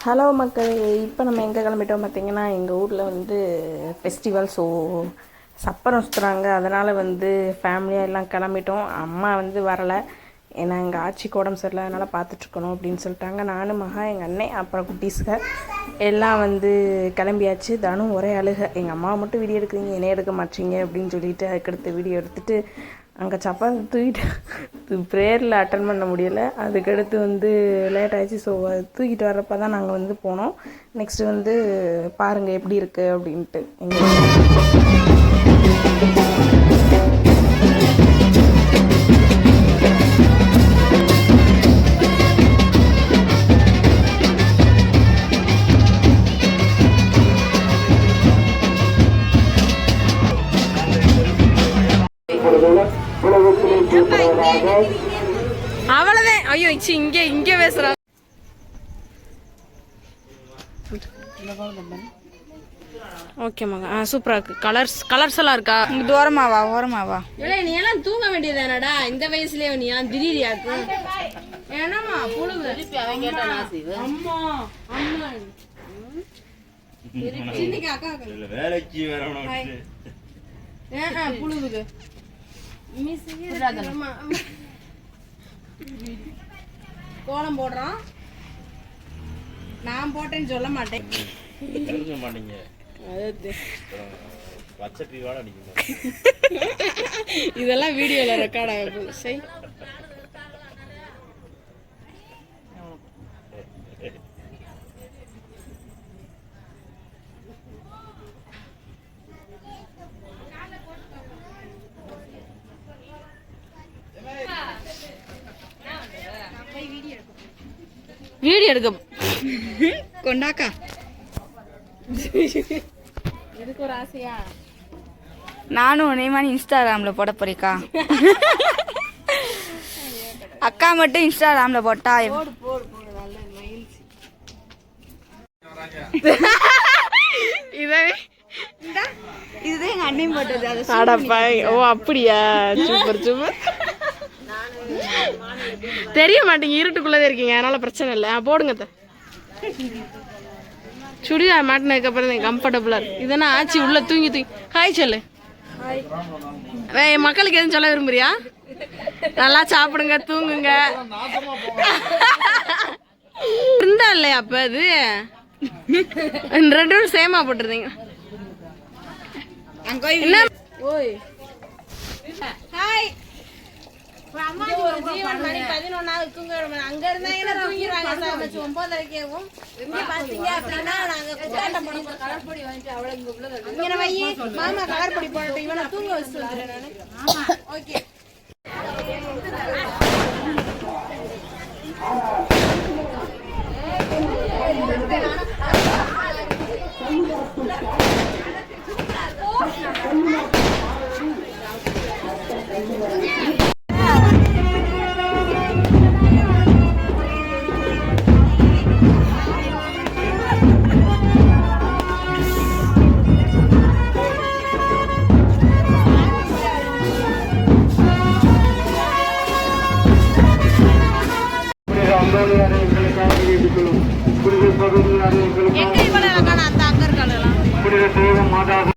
Hello மக்களே, இப்போ நம்ம எங்கே கிளம்பிட்டோம் பார்த்தீங்கன்னா, எங்கள் ஊரில் வந்து ஃபெஸ்டிவல். ஸோ சப்பரம் சுற்றுறாங்க. அதனால் வந்து ஃபேமிலியாக எல்லாம் கிளம்பிட்டோம். அம்மா வந்து வரலை, ஏன்னா எங்கள் ஆட்சிக்கு உடம்பு சரியில்லை, அதனால் பார்த்துட்ருக்கணும் அப்படின்னு சொல்லிட்டாங்க. நானும் மகா, எங்கள் அண்ணன், அப்புறம் குட்டீஸுக எல்லாம் வந்து கிளம்பியாச்சு. தானும் ஒரே அழுக, எங்கள் அம்மாவை மட்டும் வீடியோ எடுக்கிறீங்க, என்னைய எடுக்க மாட்டீங்க அப்படின்னு சொல்லிட்டு அதுக்கடுத்து வீடியோ எடுத்துகிட்டு அங்கே சப்பாத்தி தூக்கிட்டு ப்ரேயரில் அட்டன் பண்ண முடியலை. அதுக்கடுத்து வந்து லேட் ஆகிடுச்சு. ஸோ தூக்கிட்டு வர்றப்ப தான் நாங்கள் வந்து போனோம். நெக்ஸ்ட்டு வந்து பாருங்கள் எப்படி இருக்குது அப்படின்ட்டு. அவ்வளவுதான். ஐயோ இங்கே பேசுறான். ஓகே மகா, சூப்பரா இருக்கு. கலர்ஸ் எல்லாம் இருக்கா? தூரமாவா ஓரமாவா? நீ எல்லாம் தூங்க வேண்டியதானடா இந்த வயசுலயே. நீ எல்லாம் திடீரியாக்கு ஏனாமா புழுகு அம்மா அம்மா சின்னிக்கு அக்கா வேலைக்கு வரணும். புழுகுது கோலம் போடுறோம். நான் போட்டேன்னு சொல்ல மாட்டேன். இதெல்லாம் வீடியோல ரெக்கார்ட் ஆகும். சரி, வீடியோ எடுக்க கொண்டாக்கா. இதுக்கு ஒரு ஆசையா? நானும் உன்னையமான இன்ஸ்டாகிராம்ல போட போறேக்கா. அக்கா மட்டும் இன்ஸ்டாகிராம்ல போட்டா இதுதான் எங்க அண்ணன் போட்டது. ஓ அப்படியா? Super super. தெரிய மாட்டீங்க, இருட்டுக்குள்ளதே இருக்கீங்க, அதனால பிரச்சனை இல்லை. போடுங்க. சுடிதார் மாட்டினதுக்கு அப்புறம் கம்ஃபர்டபுளா இருக்கு. இதெல்லாம் ஆச்சு உள்ள தூங்கி ஹாய் சொல்லு. மக்களுக்கு எதுவும் சொல்ல விரும்புறியா? நல்லா சாப்பிடுங்க, தூங்குங்க. இருந்தா இல்லையா அப்ப அது ரெண்டு பேரும் சேமா போட்டுருந்தீங்க. ஓய் ஹாய். ஒரு ஜீவன் மணி 11 தூங்க அங்க இருந்தாங்கன்னா தூங்கிடுவாங்க. 9:30க்கும் இங்க பாத்தீங்க அப்படின்னா நாங்க குட்டாட்டம் பண்ணி கலர்பொடி வாங்கிட்டு அவ்வளவு இங்க உள்ளது இங்க வையே மாமா கலர்பொடி போட்டு இவனை தூங்க வச்சுட்டு வந்துடுறேன் நானு. ஓகே